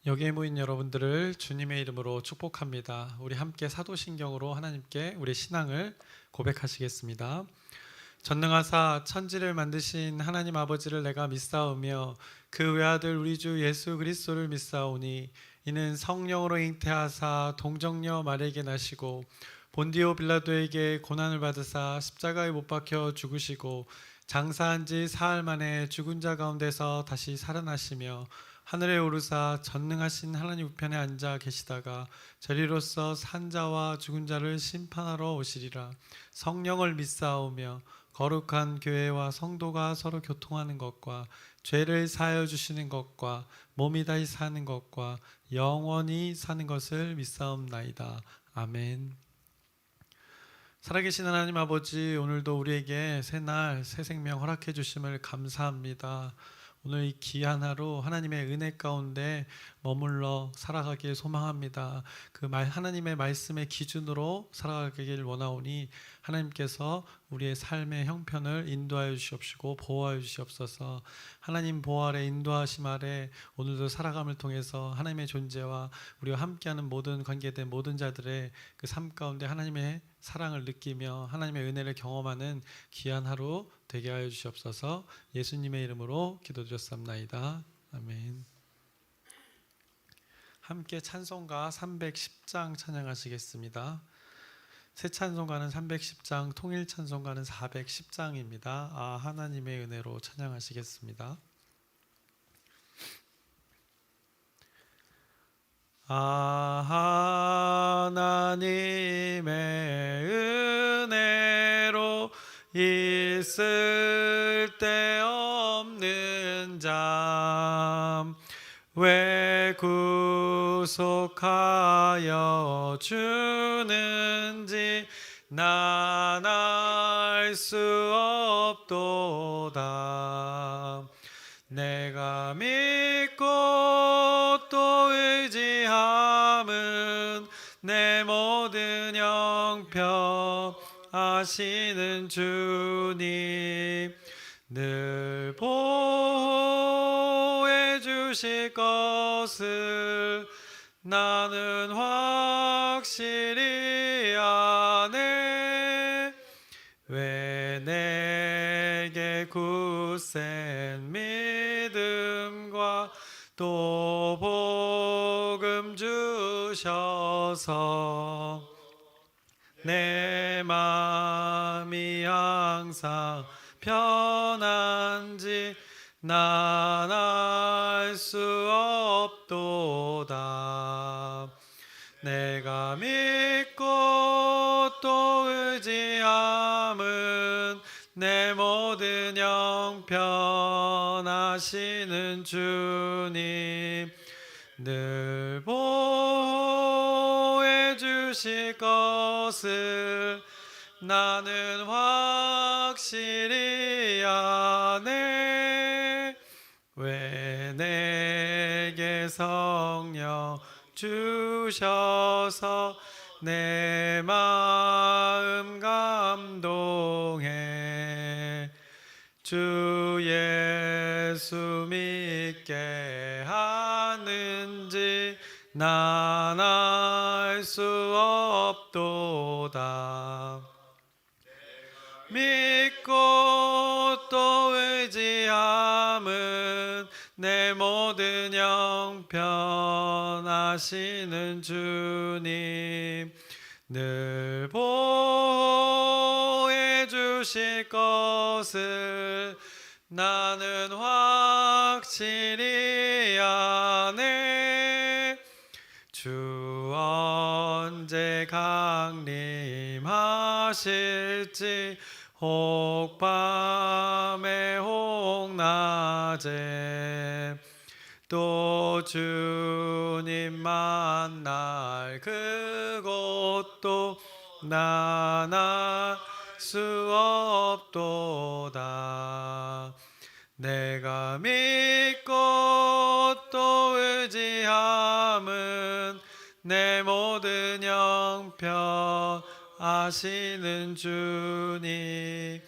여기에 모인 여러분들을 주님의 이름으로 축복합니다. 우리 함께 사도신경으로 하나님께 우리 신앙을 고백하시겠습니다. 전능하사 천지를 만드신 하나님 아버지를 내가 믿사오며 그 외아들 우리 주 예수 그리스도를 믿사오니 이는 성령으로 잉태하사 동정녀 마리에게 나시고 본디오 빌라도에게 고난을 받으사 십자가에 못 박혀 죽으시고 장사한 지 사흘 만에 죽은 자 가운데서 다시 살아나시며 하늘에 오르사 전능하신 하나님 우편에 앉아 계시다가 저리로서 산 자와 죽은 자를 심판하러 오시리라. 성령을 믿사오며 거룩한 교회와 성도가 서로 교통하는 것과 죄를 사하여 주시는 것과 몸이 다시 사는 것과 영원히 사는 것을 믿사옵나이다. 아멘. 살아계신 하나님 아버지, 오늘도 우리에게 새날 새 생명 허락해 주심을 감사합니다. 오늘 이 귀한 하루 하나님의 은혜 가운데 머물러 살아가길 소망합니다. 하나님의 말씀의 기준으로 살아가길 원하오니 하나님께서 우리의 삶의 형편을 인도하여 주시옵시고 보호하여 주시옵소서. 하나님 보호 아래 인도하심 아래 오늘도 살아감을 통해서 하나님의 존재와 우리와 함께하는 모든 관계된 모든 자들의 그 삶 가운데 하나님의 사랑을 느끼며 하나님의 은혜를 경험하는 귀한 하루 되게 하여 주시옵소서. 예수님의 이름으로 기도드렸사옵나이다. 아멘. 함께 찬송가 310장 찬양하시겠습니다. 새 찬송가는 310장, 통일 찬송가는 410장입니다. 하나님의 은혜로 찬양하시겠습니다. 하나님의 은혜로 있을 데 없는 자 왜 구속하여 주는지 난 알 수 없도다. 내가 믿고 또 의지함은 내 모든 형편 아시는 주님 늘 보호해 주실 것을 나는 확실히 아네. 왜 내게 굳센 믿음과 또 복음 주셔서 내 마음이 항상 편한지 난 알 수 없도다. 내가 믿고 또 의지함은 내 모든 형편 아시는 주님 늘 보호해 주실 것을 나는 확실히 아네. 왜 내게 성령 주셔서 내 마음 감동해 주 예수 믿게 하는지 난 알 수 없도다. 믿고 또 의지함은 내 모든 형편 아시는 주님 늘 보호해 주실 것을 나는 확실히 아네. 주 언제 강림하실지 혹 밤에 혹 낮에 또 주님 만날 그곳도 난 알 수 없도다. 내가 믿고 또 의지함은 내 모든 형편 아시는 주님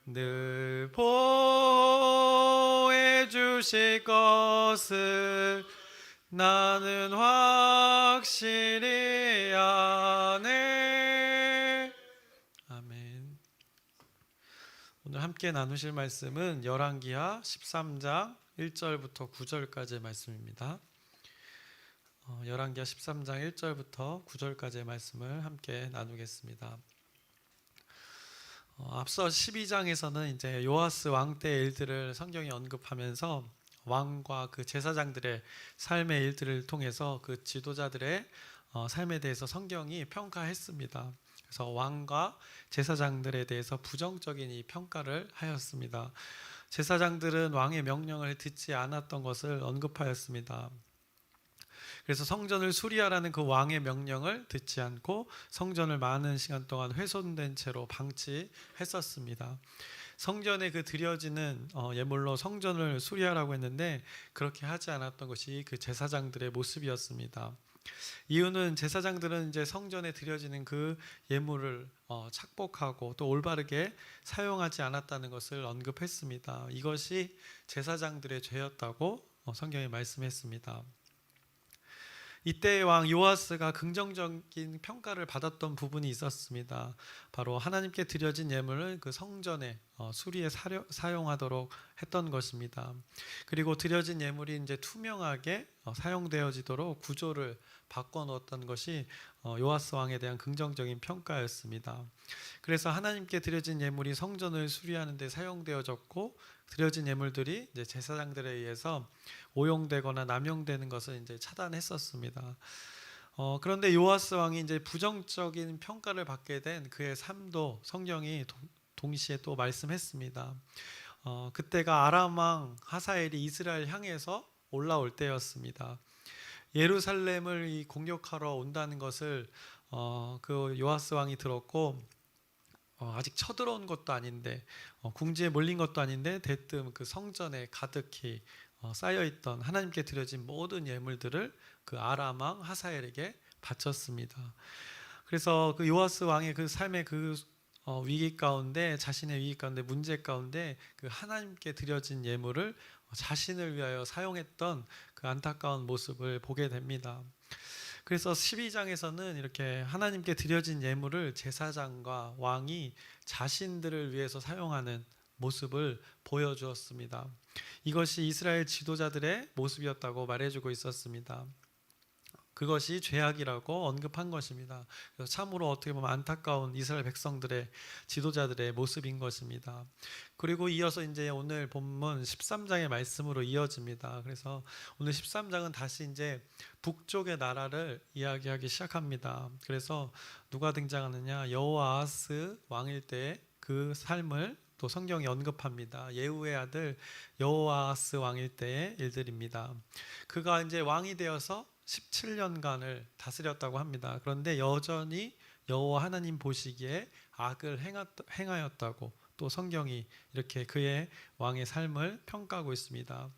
늘 보호해 주실 것을 나는 확실히 아네. 아멘. 오늘 함께 나누실 말씀은 열왕기하 13장 1절부터 9절까지의 말씀입니다. 열왕기하 13장 1절부터 9절까지의 말씀을 함께 나누겠습니다. 앞서 12장에서는 이제 요아스 왕 때의 일들을 성경이 언급하면서 왕과 그 제사장들의 삶의 일들을 통해서 그 지도자들의 삶에 대해서 성경이 평가했습니다. 그래서 왕과 제사장들에 대해서 부정적인 이 평가를 하였습니다. 제사장들은 왕의 명령을 듣지 않았던 것을 언급하였습니다. 그래서 성전을 수리하라는 그 왕의 명령을 듣지 않고 성전을 많은 시간 동안 훼손된 채로 방치했었습니다. 성전에 그 드려지는 예물로 성전을 수리하라고 했는데 그렇게 하지 않았던 것이 그 제사장들의 모습이었습니다. 이유는 제사장들은 이제 성전에 드려지는 그 예물을 착복하고 또 올바르게 사용하지 않았다는 것을 언급했습니다. 이것이 제사장들의 죄였다고 성경에 말씀했습니다. 이때의 왕 요아스가 긍정적인 평가를 받았던 부분이 있었습니다. 바로 하나님께 드려진 예물을 그 성전에 수리에 사용하도록 했던 것입니다. 그리고 드려진 예물이 이제 투명하게 사용되어지도록 구조를 바꿔놓았던 것이 요아스 왕에 대한 긍정적인 평가였습니다. 그래서 하나님께 드려진 예물이 성전을 수리하는 데 사용되어졌고 드려진 예물들이 이제 제사장들에 의해서 오용되거나 남용되는 것을 이제 차단했었습니다. 그런데 요아스 왕이 이제 부정적인 평가를 받게 된 그의 삶도 성경이 동시에 또 말씀했습니다. 그때가 아람 왕 하사엘이 이스라엘 향해서 올라올 때였습니다. 예루살렘을 공격하러 온다는 것을 그 요아스 왕이 들었고 아직 쳐들어온 것도 아닌데 궁지에 몰린 것도 아닌데 대뜸 그 성전에 가득히 쌓여있던 하나님께 드려진 모든 예물들을 그 아람 왕 하사엘에게 바쳤습니다. 그래서 그 요아스 왕의 그 삶의 그 위기 가운데 자신의 위기 가운데 문제 가운데 그 하나님께 드려진 예물을 자신을 위하여 사용했던 그 안타까운 모습을 보게 됩니다. 그래서 12장에서는 이렇게 하나님께 드려진 예물을 제사장과 왕이 자신들을 위해서 사용하는 모습을 보여주었습니다. 이것이 이스라엘 지도자들의 모습이었다고 말해주고 있었습니다. 그것이 죄악이라고 언급한 것입니다. 그래서 참으로 어떻게 보면 안타까운 이스라엘 백성들의 지도자들의 모습인 것입니다. 그리고 이어서 이제 오늘 본문 13장의 말씀으로 이어집니다. 그래서 오늘 13장은 다시 이제 북쪽의 나라를 이야기하기 시작합니다. 그래서 누가 등장하느냐? 여호아스 왕일 때 그 삶을 또 성경이 언급합니다. 예후의 아들 여호아스 왕일 때의 일들입니다. 그가 이제 왕이 되어서 17년간을 다스렸다고 합니다. 그런데 여전히 여호와 하나님 보시기에 악을 행하였다고 또 성경이 이렇게 그의 왕의 삶을 평가하고 있습니다.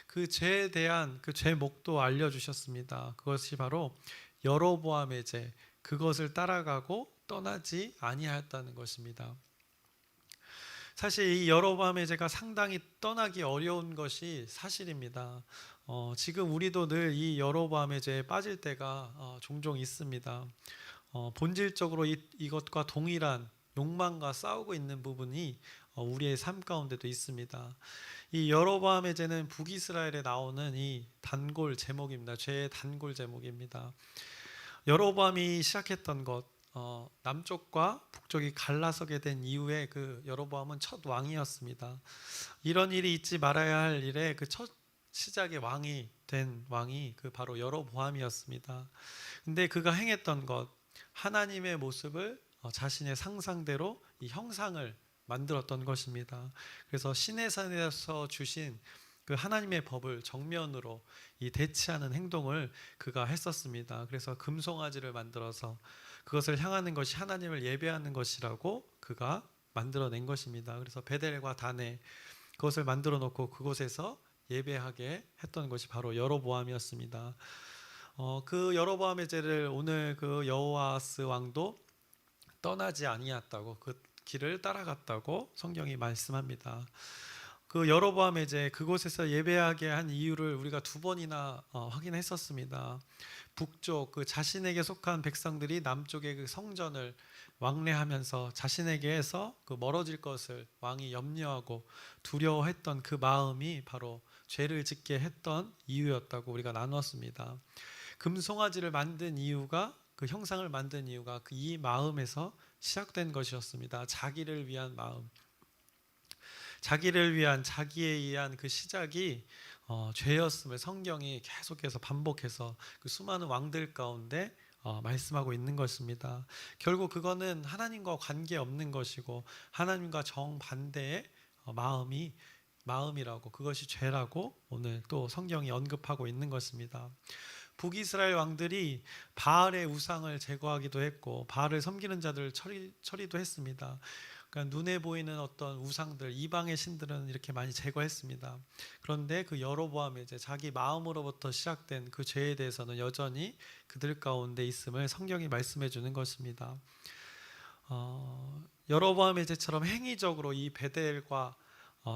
그 죄에 대한 그 죄목도 알려주셨습니다. 그것이 바로 여로보암의 죄, 그것을 따라가고 떠나지 아니하였다는 것입니다. 사실 이 여로보암의 죄가 상당히 떠나기 어려운 것이 사실입니다. 지금 우리도 늘 이 여로보암의 죄에 빠질 때가 종종 있습니다. 본질적으로 이것과 동일한 욕망과 싸우고 있는 부분이 우리의 삶 가운데도 있습니다. 이 여로보암의 죄는 북이스라엘에 나오는 이 단골 제목입니다. 죄의 단골 제목입니다. 여로보암이 시작했던 것, 남쪽과 북쪽이 갈라서게 된 이후에 그 여로보암은 첫 왕이었습니다. 이런 일이 있지 말아야 할 일에 그 첫 시작의 왕이 된 왕이 그 바로 여로보암이었습니다. 근데 그가 행했던 것, 하나님의 모습을 자신의 상상대로 이 형상을 만들었던 것입니다. 그래서 시내산에서 주신 그 하나님의 법을 정면으로 이 대치하는 행동을 그가 했었습니다. 그래서 금송아지를 만들어서 그것을 향하는 것이 하나님을 예배하는 것이라고 그가 만들어낸 것입니다. 그래서 베델과 단에 그것을 만들어 놓고 그곳에서 예배하게 했던 것이 바로 여로보암이었습니다. 그 여로보암의 죄를 오늘 그 여호아스 왕도 떠나지 아니했다고 그 길을 따라갔다고 성경이 말씀합니다. 그 여로보암이 이제 그곳에서 예배하게 한 이유를 우리가 두 번이나 확인했었습니다. 북쪽 그 자신에게 속한 백성들이 남쪽의 그 성전을 왕래하면서 자신에게서 그 멀어질 것을 왕이 염려하고 두려워했던 그 마음이 바로 죄를 짓게 했던 이유였다고 우리가 나누었습니다. 금송아지를 만든 이유가, 그 형상을 만든 이유가 그 이 마음에서 시작된 것이었습니다. 자기를 위한 마음, 자기를 위한, 자기에 의한 그 시작이 죄였음을 성경이 계속해서 반복해서 그 수많은 왕들 가운데 말씀하고 있는 것입니다. 결국 그거는 하나님과 관계없는 것이고 하나님과 정반대의 마음이라고, 그것이 죄라고 오늘 또 성경이 언급하고 있는 것입니다. 북이스라엘 왕들이 바알의 우상을 제거하기도 했고 바알을 섬기는 자들을 처리도 했습니다. 그러니까 눈에 보이는 어떤 우상들, 이방의 신들은 이렇게 많이 제거했습니다. 그런데 그 여로보암이 이제 자기 마음으로부터 시작된 그 죄에 대해서는 여전히 그들 가운데 있음을 성경이 말씀해 주는 것입니다. 여로보암의 죄처럼 행위적으로 이 베델과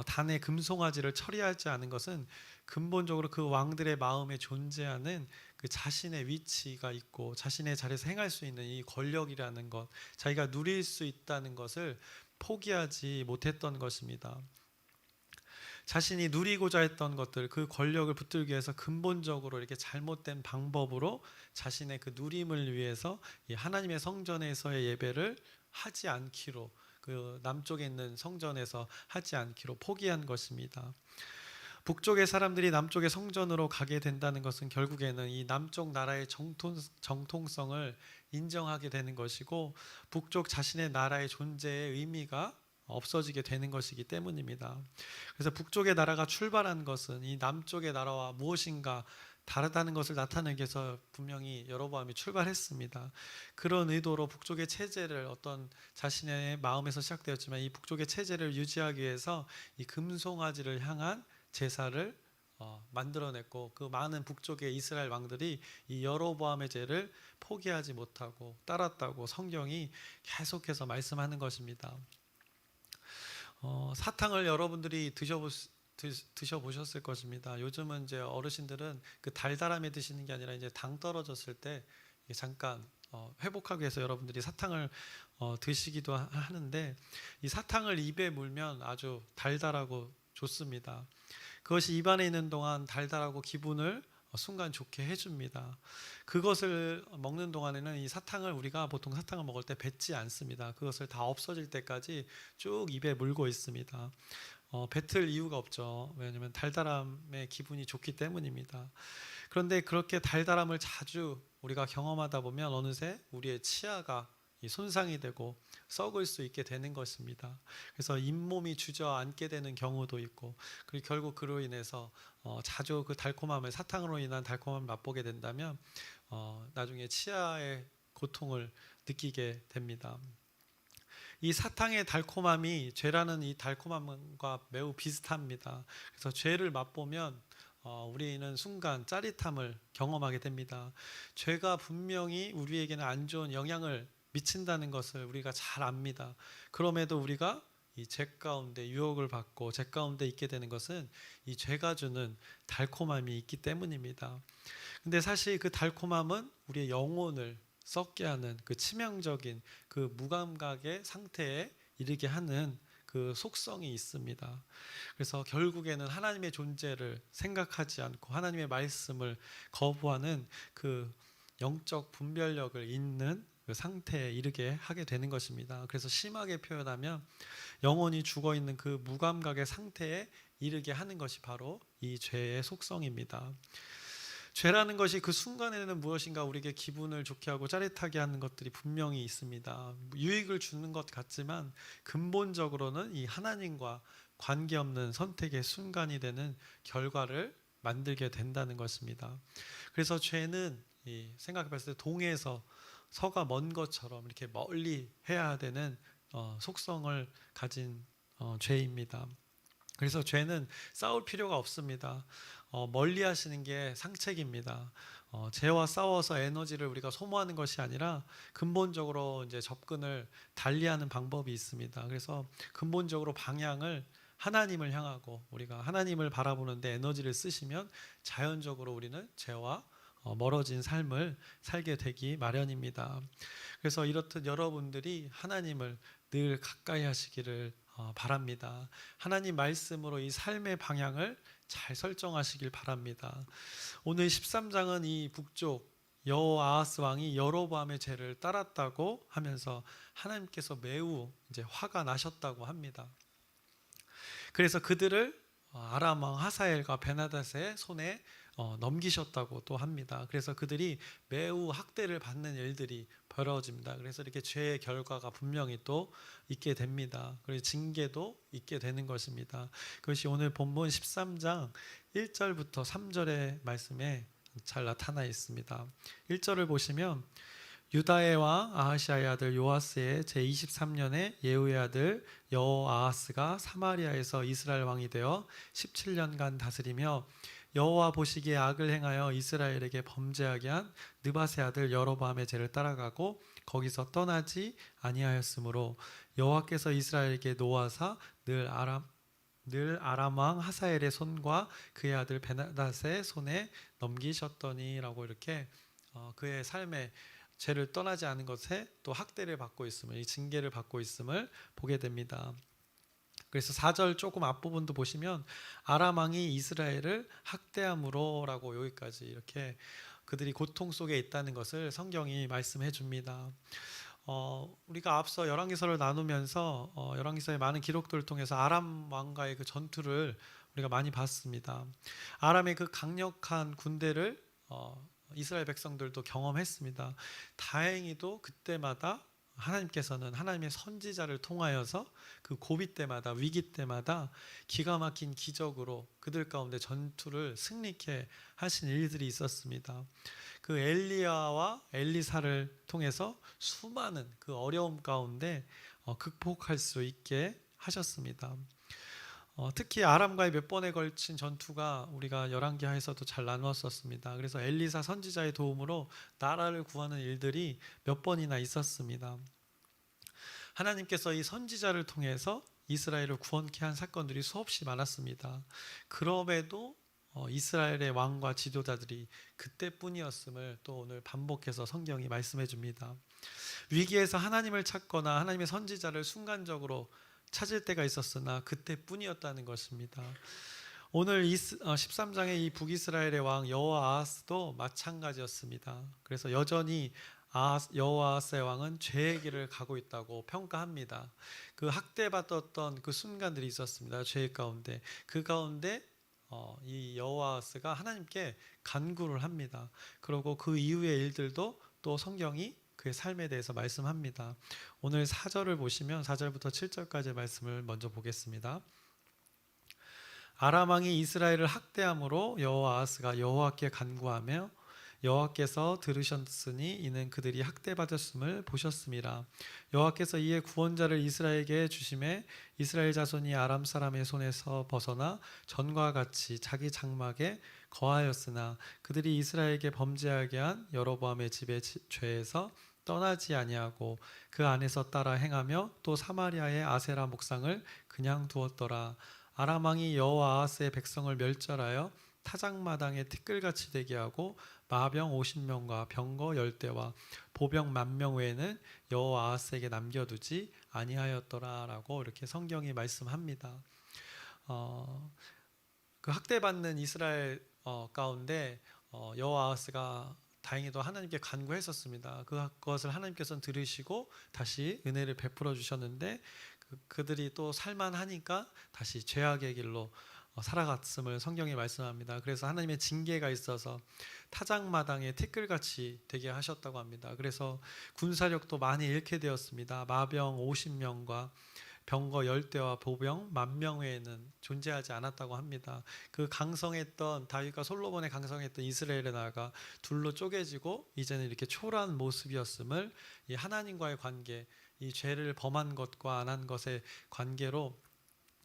단의 금송아지를 처리하지 않은 것은 근본적으로 그 왕들의 마음에 존재하는 그 자신의 위치가 있고 자신의 자리에서 행할 수 있는 이 권력이라는 것, 자기가 누릴 수 있다는 것을 포기하지 못했던 것입니다. 자신이 누리고자 했던 것들, 그 권력을 붙들기 위해서 근본적으로 이렇게 잘못된 방법으로 자신의 그 누림을 위해서 이 하나님의 성전에서의 예배를 하지 않기로, 그 남쪽에 있는 성전에서 하지 않기로 포기한 것입니다. 북쪽의 사람들이 남쪽의 성전으로 가게 된다는 것은 결국에는 이 남쪽 나라의 정통성을 인정하게 되는 것이고 북쪽 자신의 나라의 존재의 의미가 없어지게 되는 것이기 때문입니다. 그래서 북쪽의 나라가 출발한 것은 이 남쪽의 나라와 무엇인가 다르다는 것을 나타내기 위해서 분명히 여로보암이 출발했습니다. 그런 의도로 북쪽의 체제를, 어떤 자신의 마음에서 시작되었지만 이 북쪽의 체제를 유지하기 위해서 이 금송아지를 향한 제사를 만들어냈고 그 많은 북쪽의 이스라엘 왕들이 이 여로보암의 죄를 포기하지 못하고 따랐다고 성경이 계속해서 말씀하는 것입니다. 사탕을 여러분들이 드셔보셨을 것입니다. 요즘은 이제 어르신들은 그 달달함에 드시는 게 아니라 이제 당 떨어졌을 때 잠깐 회복하기 위해서 여러분들이 사탕을 드시기도 하는데 이 사탕을 입에 물면 아주 달달하고 좋습니다. 그것이 입안에 있는 동안 달달하고 기분을 순간 좋게 해줍니다. 그것을 먹는 동안에는 이 사탕을, 우리가 보통 사탕을 먹을 때 뱉지 않습니다. 그것을 다 없어질 때까지 쭉 입에 물고 있습니다. 뱉을 이유가 없죠. 왜냐하면 달달함의 기분이 좋기 때문입니다. 그런데 그렇게 달달함을 자주 우리가 경험하다 보면 어느새 우리의 치아가 손상이 되고 썩을 수 있게 되는 것입니다. 그래서 잇몸이 주저앉게 되는 경우도 있고, 그리고 결국 그로 인해서 자주 그 달콤함을, 사탕으로 인한 달콤함을 맛보게 된다면 나중에 치아의 고통을 느끼게 됩니다. 이 사탕의 달콤함이 죄라는 이 달콤함과 매우 비슷합니다. 그래서 죄를 맛보면 우리는 순간 짜릿함을 경험하게 됩니다. 죄가 분명히 우리에게는 안 좋은 영향을 미친다는 것을 우리가 잘 압니다. 그럼에도 우리가 이 죄 가운데 유혹을 받고 죄 가운데 있게 되는 것은 이 죄가 주는 달콤함이 있기 때문입니다. 근데 사실 그 달콤함은 우리의 영혼을 썩게 하는 그 치명적인 그 무감각의 상태에 이르게 하는 그 속성이 있습니다. 그래서 결국에는 하나님의 존재를 생각하지 않고 하나님의 말씀을 거부하는 그 영적 분별력을 잃는 그 상태에 이르게 하게 되는 것입니다. 그래서 심하게 표현하면 영혼이 죽어 있는 그 무감각의 상태에 이르게 하는 것이 바로 이 죄의 속성입니다. 죄라는 것이 그 순간에는 무엇인가 우리에게 기분을 좋게 하고 짜릿하게 하는 것들이 분명히 있습니다. 유익을 주는 것 같지만 근본적으로는 이 하나님과 관계없는 선택의 순간이 되는 결과를 만들게 된다는 것입니다. 그래서 죄는 생각해봤을 때 동에서 서가 먼 것처럼 이렇게 멀리 해야 되는 속성을 가진 죄입니다. 그래서 죄는 싸울 필요가 없습니다. 멀리 하시는 게 상책입니다. 죄와 싸워서 에너지를 우리가 소모하는 것이 아니라 근본적으로 이제 접근을 달리하는 방법이 있습니다. 그래서 근본적으로 방향을 하나님을 향하고 우리가 하나님을 바라보는데 에너지를 쓰시면 자연적으로 우리는 죄와 멀어진 삶을 살게 되기 마련입니다. 그래서 이렇듯 여러분들이 하나님을 늘 가까이 하시기를 바랍니다. 하나님 말씀으로 이 삶의 방향을 잘 설정하시길 바랍니다. 오늘 13장은 이 북쪽 여호아하스 왕이 여로보암의 죄를 따랐다고 하면서 하나님께서 매우 이제 화가 나셨다고 합니다. 그래서 그들을 아람 왕 하사엘과 베나닷의 손에 넘기셨다고 또 합니다. 그래서 그들이 매우 학대를 받는 일들이 벌어집니다. 그래서 이렇게 죄의 결과가 분명히 또 있게 됩니다. 그리고 징계도 있게 되는 것입니다. 그것이 오늘 본문 13장 1절부터 3절의 말씀에 잘 나타나 있습니다. 1절을 보시면 유다의 왕 아하시아의 아들 요아스의 제23년에 예후의 아들 여호아하스가 사마리아에서 이스라엘 왕이 되어 17년간 다스리며 여호와 보시기에 악을 행하여 이스라엘에게 범죄하게 한 느밧의 아들 여로보암의 죄를 따라가고 거기서 떠나지 아니하였으므로 여호와께서 이스라엘에게 노하사 늘 아람 왕 하사엘의 손과 그의 아들 베나닷의 손에 넘기셨더니라고 이렇게 그의 삶에 죄를 떠나지 않은 것에 또 학대를 받고 있음을, 이 징계를 받고 있음을 보게 됩니다. 그래서 4절 조금 앞부분도 보시면 아람 왕이 이스라엘을 학대함으로라고 여기까지 이렇게 그들이 고통 속에 있다는 것을 성경이 말씀해 줍니다. 우리가 앞서 열왕기서를 나누면서 열왕기서의 많은 기록들을 통해서 아람 왕과의 그 전투를 우리가 많이 봤습니다. 아람의 그 강력한 군대를 이스라엘 백성들도 경험했습니다. 다행히도 그때마다 하나님께서는 하나님의 선지자를 통하여서 그 고비 때마다 위기 때마다 기가 막힌 기적으로 그들 가운데 전투를 승리케 하신 일들이 있었습니다. 그 엘리야와 엘리사를 통해서 수많은 그 어려움 가운데 극복할 수 있게 하셨습니다. 특히 아람과의 몇 번에 걸친 전투가 우리가 열왕기하에서도 잘 나누었었습니다. 그래서 엘리사 선지자의 도움으로 나라를 구하는 일들이 몇 번이나 있었습니다. 하나님께서 이 선지자를 통해서 이스라엘을 구원케 한 사건들이 수없이 많았습니다. 그럼에도 이스라엘의 왕과 지도자들이 그때뿐이었음을 또 오늘 반복해서 성경이 말씀해 줍니다. 위기에서 하나님을 찾거나 하나님의 선지자를 순간적으로 찾을 때가 있었으나 그때뿐이었다는 것입니다. 오늘 13장의 이 북이스라엘의 왕 여호아하스도 마찬가지였습니다. 그래서 여전히 여호아하스의 왕은 죄의 길을 가고 있다고 평가합니다. 그 학대받았던 그 순간들이 있었습니다. 죄 가운데. 그 가운데 이 여호아하스가 하나님께 간구를 합니다. 그리고 그 이후의 일들도 또 성경이 그의 삶에 대해서 말씀합니다. 오늘 4절을 보시면 4절부터 7절까지의 말씀을 먼저 보겠습니다. 아람 왕이 이스라엘을 학대함으로 여호아하스가 여호와께 간구하며 여호와께서 들으셨으니 이는 그들이 학대받았음을 보셨음이라. 여호와께서 이에 구원자를 이스라엘에게 주심에 이스라엘 자손이 아람 사람의 손에서 벗어나 전과 같이 자기 장막에 거하였으나 그들이 이스라엘에게 범죄하게 한 여로보암의 집의 죄에서 떠나지 아니하고 그 안에서 따라 행하며 또 사마리아의 아세라 목상을 그냥 두었더라. 아람 왕이 여호아하스의 백성을 멸절하여 타작마당에 티끌같이 되게 하고 마병 50명과 병거 10대와 보병 10,000명 외에는 여호아하스에게 남겨두지 아니하였더라라고 이렇게 성경이 말씀합니다. 그 학대받는 이스라엘 가운데 여호아하스가 다행히도 하나님께 간구했었습니다. 그것을 하나님께서는 들으시고 다시 은혜를 베풀어 주셨는데 그들이 또 살만하니까 다시 죄악의 길로 살아갔음을 성경이 말씀합니다. 그래서 하나님의 징계가 있어서 타작마당에 티끌같이 되게 하셨다고 합니다. 그래서 군사력도 많이 잃게 되었습니다. 마병 50명과 병거 10대와 보병 10,000명 외에는 존재하지 않았다고 합니다. 그 강성했던 다윗과 솔로몬의 강성했던 이스라엘의 나라가 둘로 쪼개지고 이제는 이렇게 초라한 모습이었음을 이 하나님과의 관계, 이 죄를 범한 것과 안 한 것의 관계로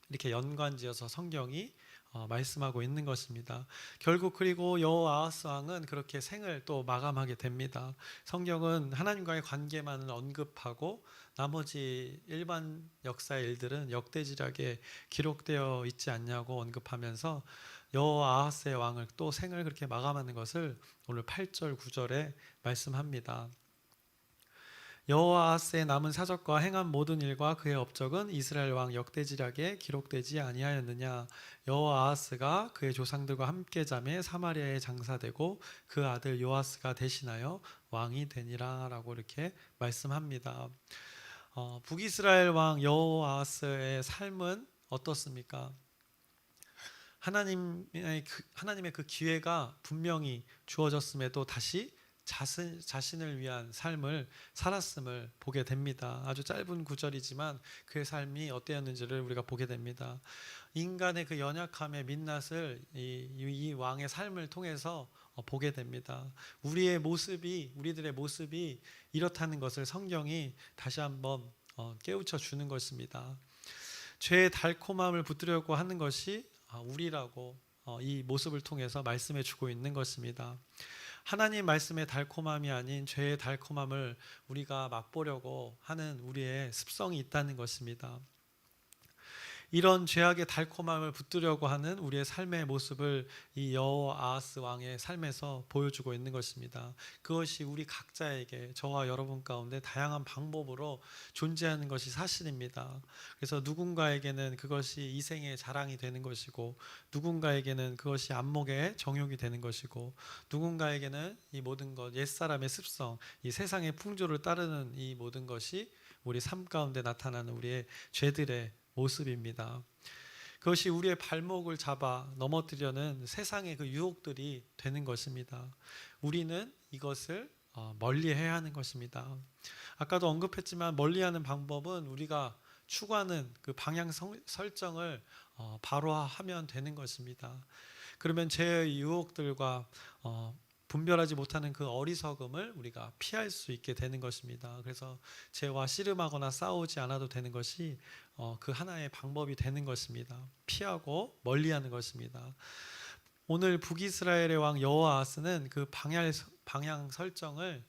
이렇게 연관지어서 성경이 말씀하고 있는 것입니다. 결국 그리고 여호아하스 왕은 그렇게 생을 또 마감하게 됩니다. 성경은 하나님과의 관계만을 언급하고 나머지 일반 역사의 일들은 역대지략에 기록되어 있지 않냐고 언급하면서 여호아하스의 왕을 또 생을 그렇게 마감하는 것을 오늘 8절 9절에 말씀합니다. 여호아하스의 남은 사적과 행한 모든 일과 그의 업적은 이스라엘 왕 역대지략에 기록되지 아니하였느냐. 여호아하스가 그의 조상들과 함께 잠에 사마리아에 장사되고 그 아들 요아스가 대신하여 왕이 되니라 라고 이렇게 말씀합니다. 북이스라엘 왕 여호아하스의 삶은 어떻습니까? 하나님의 그 기회가 분명히 주어졌음에도 다시 자신을 위한 삶을 살았음을 보게 됩니다. 아주 짧은 구절이지만 그의 삶이 어땠는지를 우리가 보게 됩니다. 인간의 그 연약함의 민낯을 이 왕의 삶을 통해서 보게 됩니다. 우리들의 모습이 이렇다는 것을 성경이 다시 한번 깨우쳐 주는 것입니다. 죄의 달콤함을 붙들려고 하는 것이 우리라고 이 모습을 통해서 말씀해 주고 있는 것입니다. 하나님 말씀의 달콤함이 아닌 죄의 달콤함을 우리가 맛보려고 하는 우리의 습성이 있다는 것입니다. 이런 죄악의 달콤함을 붙들려고 하는 우리의 삶의 모습을 이 여호아하스 왕의 삶에서 보여주고 있는 것입니다. 그것이 우리 각자에게, 저와 여러분 가운데 다양한 방법으로 존재하는 것이 사실입니다. 그래서 누군가에게는 그것이 이생의 자랑이 되는 것이고, 누군가에게는 그것이 안목의 정욕이 되는 것이고, 누군가에게는 이 모든 것, 옛사람의 습성, 이 세상의 풍조를 따르는 이 모든 것이 우리 삶 가운데 나타나는 우리의 죄들의 모습입니다. 그것이 우리의 발목을 잡아 넘어뜨려는 세상의 그 유혹들이 되는 것입니다. 우리는 이것을 멀리해야 하는 것입니다. 아까도 언급했지만 멀리하는 방법은 우리가 추구하는 그 방향 설정을 바로 하면 되는 것입니다. 그러면 죄의 유혹들과 분별하지 못하는 그 어리석음을 우리가 피할 수 있게 되는 것입니다. 그래서 죄와 씨름하거나 싸우지 않아도 되는 것이 그 하나의 방법이 되는 것입니다. 피하고 멀리하는 것입니다. 오늘 북이스라엘의 왕 여호아하스는 그 방향 설정을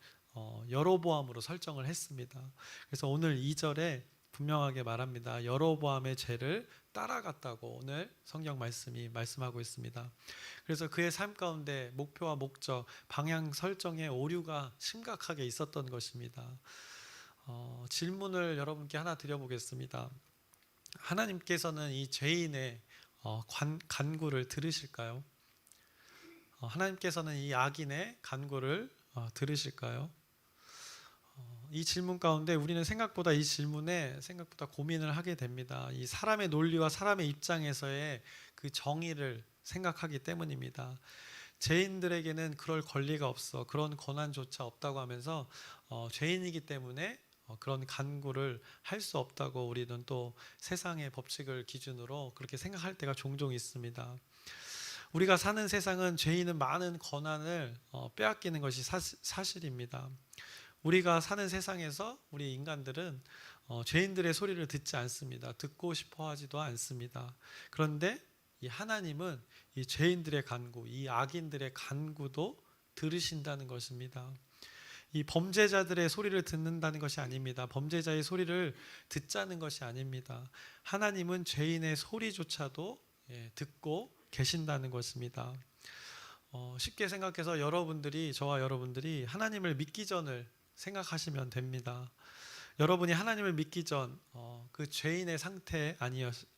여로보암으로 설정을 했습니다. 그래서 오늘 2절에 분명하게 말합니다. 여로보암의 죄를 따라갔다고 오늘 성경 말씀이 말씀하고 있습니다. 그래서 그의 삶 가운데 목표와 목적, 방향 설정의 오류가 심각하게 있었던 것입니다. 질문을 여러분께 하나 드려보겠습니다. 하나님께서는 이 죄인의 간구를 들으실까요? 하나님께서는 이 악인의 간구를 들으실까요? 이 질문 가운데 우리는 이 질문에 생각보다 고민을 하게 됩니다. 이 사람의 논리와 사람의 입장에서의 그 정의를 생각하기 때문입니다. 죄인들에게는 그럴 권리가 없어, 그런 권한조차 없다고 하면서 죄인이기 때문에 그런 간구를 할 수 없다고 우리는 또 세상의 법칙을 기준으로 그렇게 생각할 때가 종종 있습니다. 우리가 사는 세상은 죄인은 많은 권한을 빼앗기는 것이 사실입니다. 우리가 사는 세상에서 우리 인간들은 죄인들의 소리를 듣지 않습니다. 듣고 싶어 하지도 않습니다. 그런데 이 하나님은 이 죄인들의 간구, 이 악인들의 간구도 들으신다는 것입니다. 이 범죄자들의 소리를 듣는다는 것이 아닙니다. 범죄자의 소리를 듣자는 것이 아닙니다. 하나님은 죄인의 소리조차도 듣고 계신다는 것입니다. 쉽게 생각해서 저와 여러분들이 하나님을 믿기 전을 생각하시면 됩니다. 여러분이 하나님을 믿기 전 그 죄인의 상태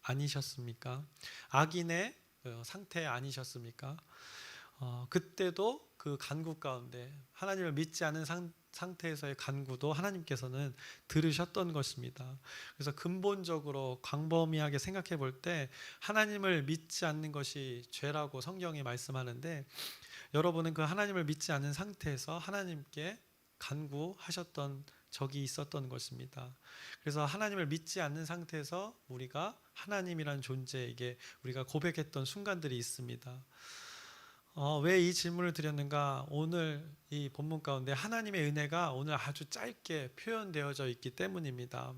아니셨습니까? 악인의 상태 아니셨습니까? 그때도 그 간구 가운데 하나님을 믿지 않은 상태에서의 간구도 하나님께서는 들으셨던 것입니다. 그래서 근본적으로 광범위하게 생각해 볼 때 하나님을 믿지 않는 것이 죄라고 성경이 말씀하는데, 여러분은 그 하나님을 믿지 않는 상태에서 하나님께 간구하셨던 적이 있었던 것입니다. 그래서 하나님을 믿지 않는 상태에서 우리가 하나님이란 존재에게 우리가 고백했던 순간들이 있습니다. 왜 이 질문을 드렸는가? 오늘 이 본문 가운데 하나님의 은혜가 오늘 아주 짧게 표현되어져 있기 때문입니다.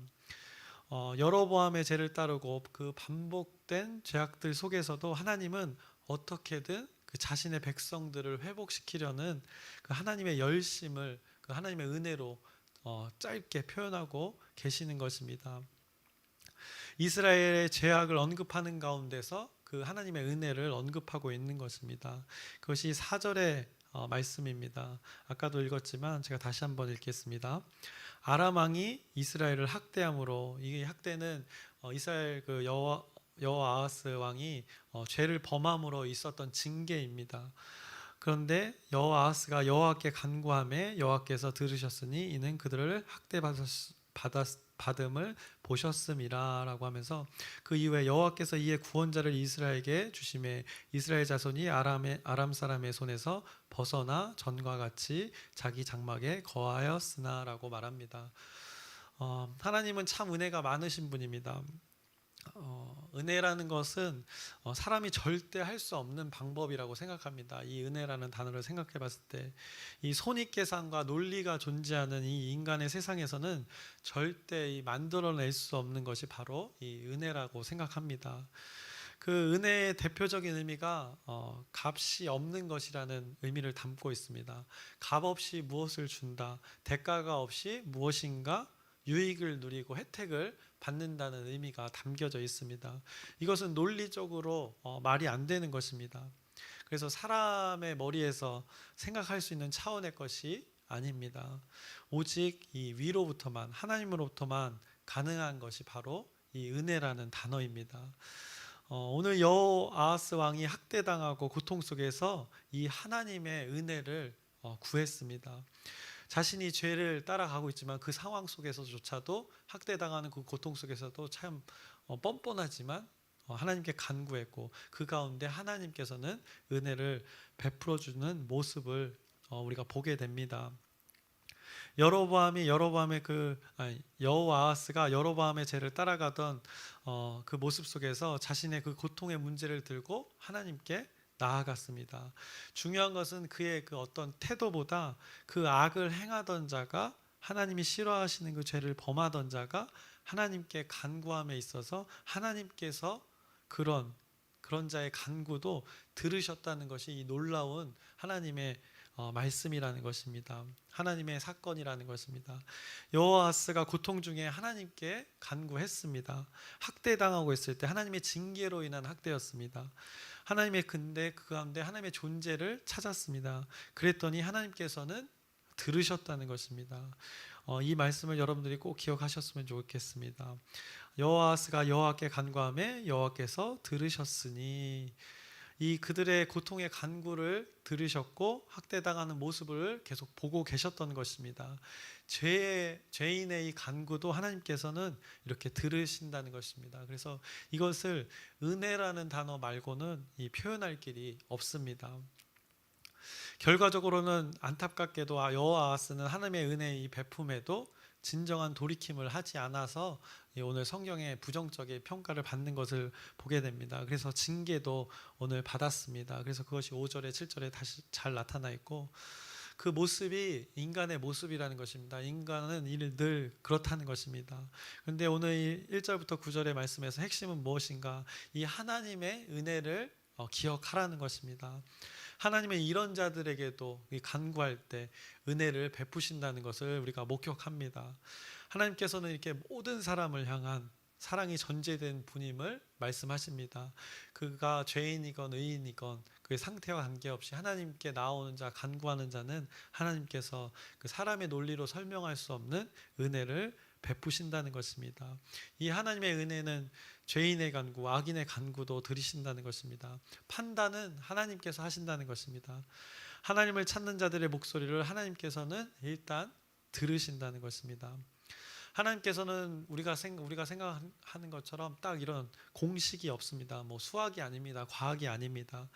여로보암의 죄를 따르고 그 반복된 죄악들 속에서도 하나님은 어떻게든 그 자신의 백성들을 회복시키려는 그 하나님의 열심을 그 하나님의 은혜로 짧게 표현하고 계시는 것입니다. 이스라엘의 죄악을 언급하는 가운데서 그 하나님의 은혜를 언급하고 있는 것입니다. 그것이 4절의 말씀입니다. 아까도 읽었지만 제가 다시 한번 읽겠습니다. 아람 왕이 이스라엘을 학대함으로, 이 학대는 이스라엘 그 여호아하스 왕이 죄를 범함으로 있었던 징계입니다. 그런데 여호아하스가 여호와께 간구하매 여호와께서 들으셨으니 이는 그들을 학대받음을 보셨음이라라고 하면서 그 이후에 여호와께서 이에 구원자를 이스라엘에게 주심에 이스라엘 자손이 아람 사람의 손에서 벗어나 전과 같이 자기 장막에 거하였으나라고 말합니다. 하나님은 참 은혜가 많으신 분입니다. 은혜라는 것은 사람이 절대 할 수 없는 방법이라고 생각합니다. 이 은혜라는 단어를 생각해 봤을 때 이 손익계산과 논리가 존재하는 이 인간의 세상에서는 절대 만들어낼 수 없는 것이 바로 이 은혜라고 생각합니다. 그 은혜의 대표적인 의미가 값이 없는 것이라는 의미를 담고 있습니다. 값 없이 무엇을 준다, 대가가 없이 무엇인가 유익을 누리고 혜택을 받는다는 의미가 담겨져 있습니다. 이것은 논리적으로 말이 안 되는 것입니다. 그래서 사람의 머리에서 생각할 수 있는 차원의 것이 아닙니다. 오직 이 위로부터만, 하나님으로부터만 가능한 것이 바로 이 은혜라는 단어입니다. 오늘 여호아하스 왕이 학대당하고 고통 속에서 이 하나님의 은혜를 구했습니다. 자신이 죄를 따라가고 있지만 그 상황 속에서조차도 학대당하는 그 고통 속에서도 참 뻔뻔하지만 하나님께 간구했고 그 가운데 하나님께서는 은혜를 베풀어주는 모습을 우리가 보게 됩니다. 여호아하스가 여로보암의 죄를 따라가던 그 모습 속에서 자신의 그 고통의 문제를 들고 하나님께 나아갔습니다. 중요한 것은 그의 그 어떤 태도보다 그 악을 행하던 자가, 하나님이 싫어하시는 그 죄를 범하던 자가 하나님께 간구함에 있어서 하나님께서 그런 자의 간구도 들으셨다는 것이 이 놀라운 하나님의 말씀이라는 것입니다. 하나님의 사건이라는 것입니다. 여호아하스가 고통 중에 하나님께 간구했습니다. 학대당하고 있을 때 하나님의 징계로 인한 학대였습니다. 근데 그 가운데 하나님의 존재를 찾았습니다. 그랬더니 하나님께서는 들으셨다는 것입니다. 이 말씀을 여러분들이 꼭 기억하셨으면 좋겠습니다. 여호아하스가 여호와께 간구하매 여호와께서 들으셨으니, 이 그들의 고통의 간구를 들으셨고 학대당하는 모습을 계속 보고 계셨던 것입니다. 죄인의 이 간구도 하나님께서는 이렇게 들으신다는 것입니다. 그래서 이것을 은혜라는 단어 말고는 표현할 길이 없습니다. 결과적으로는 안타깝게도 여호아하스는 하나님의 은혜의 이 베품에도 진정한 돌이킴을 하지 않아서 오늘 성경에 부정적인 평가를 받는 것을 보게 됩니다. 그래서 징계도 오늘 받았습니다. 그래서 그것이 5절에 7절에 다시 잘 나타나 있고, 그 모습이 인간의 모습이라는 것입니다. 인간은 늘 그렇다는 것입니다. 그런데 오늘 1절부터 9절의 말씀에서 핵심은 무엇인가? 이 하나님의 은혜를 기억하라는 것입니다. 하나님의 이런 자들에게도 간구할 때 은혜를 베푸신다는 것을 우리가 목격합니다. 하나님께서는 이렇게 모든 사람을 향한 사랑이 전제된 분임을 말씀하십니다. 그가 죄인이건 의인이건 그의 상태와 관계없이 하나님께 나오는 자, 간구하는 자는 하나님께서 그 사람의 논리로 설명할 수 없는 은혜를 베푸신다는 것입니다. 이 하나님의 은혜는 죄인의 간구, 악인의 간구도 들으신다는 것입니다. 판단은 하나님께서 하신다는 것입니다. 하나님을 찾는 자들의 목소리를 하나님께서는 일단 들으신다는 것입니다. 하나님께서는 우리가 생각하는 것처럼 딱 이런 공식이 없습니다. 뭐 수학이 아닙니다. 과학이 아닙니다.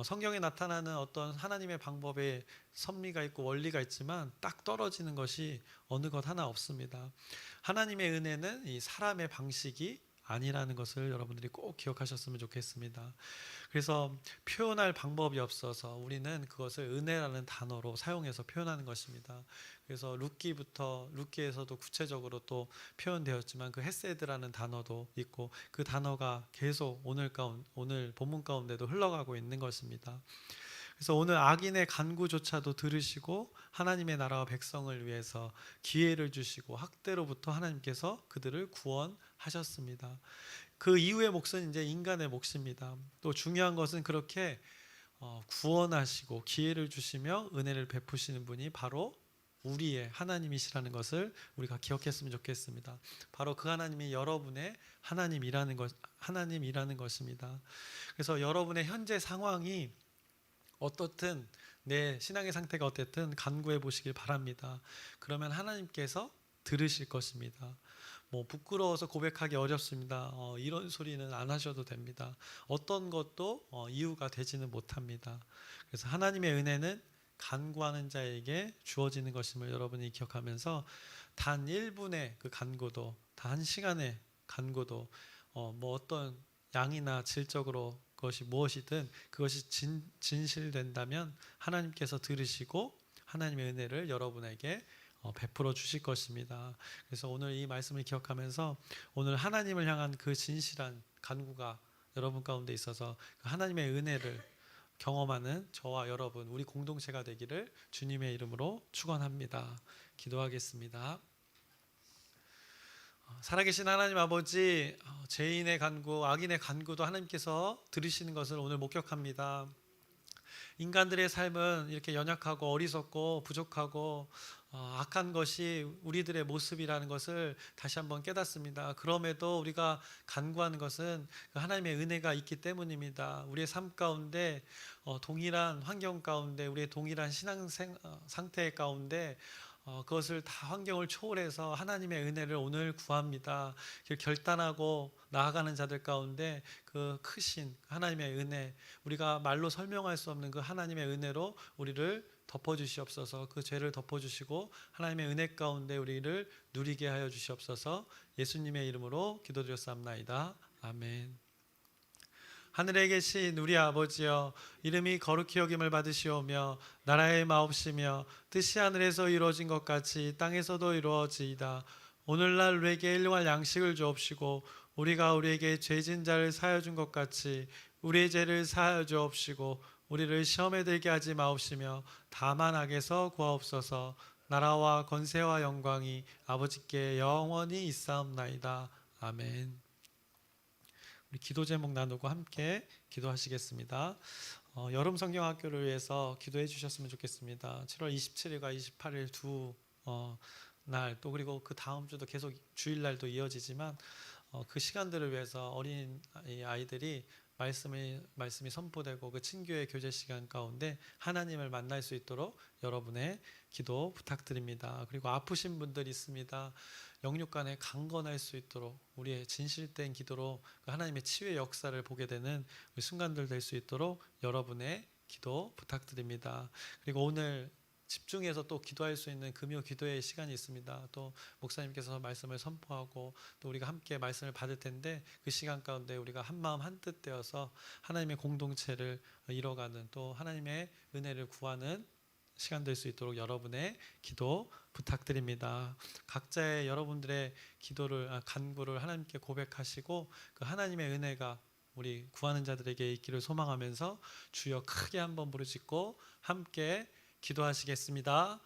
성경에 나타나는 어떤 하나님의 방법에 섭리가 있고 원리가 있지만 딱 떨어지는 것이 어느 것 하나 없습니다. 하나님의 은혜는 이 사람의 방식이 아니라는 것을 여러분들이 꼭 기억하셨으면 좋겠습니다. 그래서 표현할 방법이 없어서 우리는 그것을 은혜라는 단어로 사용해서 표현하는 것입니다. 그래서 룻기에서도 구체적으로 또 표현되었지만 그 헤세드라는 단어도 있고 그 단어가 계속 오늘 본문 가운데도 흘러가고 있는 것입니다. 그래서 오늘 악인의 간구조차도 들으시고 하나님의 나라와 백성을 위해서 기회를 주시고 학대로부터 하나님께서 그들을 구원하셨습니다. 그 이후의 몫은 이제 인간의 몫입니다. 또 중요한 것은 그렇게 구원하시고 기회를 주시며 은혜를 베푸시는 분이 바로 우리의 하나님이시라는 것을 우리가 기억했으면 좋겠습니다. 바로 그 하나님이 여러분의 하나님이라는 것입니다. 그래서 여러분의 현재 상황이 어떻든 내 신앙의 상태가 어쨌든 간구해 보시길 바랍니다. 그러면 하나님께서 들으실 것입니다. 부끄러워서 고백하기 어렵습니다. 이런 소리는 안 하셔도 됩니다. 어떤 것도 이유가 되지는 못합니다. 그래서 하나님의 은혜는 간구하는 자에게 주어지는 것임을 여러분이 기억하면서 단 1분의 그 간구도, 단 1시간의 간구도 어떤 양이나 질적으로 그것이 무엇이든 그것이 진실된다면 하나님께서 들으시고 하나님의 은혜를 여러분에게 베풀어 주실 것입니다. 그래서 오늘 이 말씀을 기억하면서 오늘 하나님을 향한 그 진실한 간구가 여러분 가운데 있어서 그 하나님의 은혜를 경험하는 저와 여러분 우리 공동체가 되기를 주님의 이름으로 축원합니다. 기도하겠습니다. 살아계신 하나님 아버지, 죄인의 간구, 악인의 간구도 하나님께서 들으시는 것을 오늘 목격합니다. 인간들의 삶은 이렇게 연약하고 어리석고 부족하고 악한 것이 우리들의 모습이라는 것을 다시 한번 깨닫습니다. 그럼에도 우리가 간구하는 것은 하나님의 은혜가 있기 때문입니다. 우리의 삶 가운데 동일한 환경 가운데 우리의 동일한 신앙 상태 가운데 그것을 다 환경을 초월해서 하나님의 은혜를 오늘 구합니다. 결단하고 나아가는 자들 가운데 그 크신 하나님의 은혜, 우리가 말로 설명할 수 없는 그 하나님의 은혜로 우리를 덮어주시옵소서. 그 죄를 덮어주시고 하나님의 은혜 가운데 우리를 누리게 하여 주시옵소서. 예수님의 이름으로 기도드렸사옵나이다. 아멘. 하늘에 계신 우리 아버지여, 이름이 거룩히 여김을 받으시오며 나라의 마옵시며 뜻이 하늘에서 이루어진 것 같이 땅에서도 이루어지이다. 오늘날 우리에게 일용할 양식을 주옵시고 우리가 우리에게 죄진 자를 사하여 준 것 같이 우리의 죄를 사하여 주옵시고 우리를 시험에 들게 하지 마옵시며 다만 악에서 구하옵소서. 나라와 권세와 영광이 아버지께 영원히 있사옵나이다. 아멘. 우리 기도 제목 나누고 함께 기도하시겠습니다. 여름 성경학교를 위해서 기도해 주셨으면 좋겠습니다. 7월 27일과 28일 두 날, 또 그리고 그 다음 주도 계속 주일날도 이어지지만 그 시간들을 위해서 어린 아이들이 말씀이 선포되고 그 친교의 교제 시간 가운데 하나님을 만날 수 있도록 여러분의 기도 부탁드립니다. 그리고 아프신 분들 있습니다. 영육간에 강건할 수 있도록 우리의 진실된 기도로 하나님의 치유의 역사를 보게 되는 순간들 될 수 있도록 여러분의 기도 부탁드립니다. 그리고 오늘 집중해서 또 기도할 수 있는 금요 기도의 시간이 있습니다. 또 목사님께서 말씀을 선포하고 또 우리가 함께 말씀을 받을 텐데 그 시간 가운데 우리가 한마음 한뜻 되어서 하나님의 공동체를 이뤄가는 또 하나님의 은혜를 구하는 시간 될 수 있도록 여러분의 기도 부탁드립니다. 각자의 여러분들의 간구를 하나님께 고백하시고 그 하나님의 은혜가 우리 구하는 자들에게 있기를 소망하면서 주여 크게 한번 부르짖고 함께 기도하시겠습니다.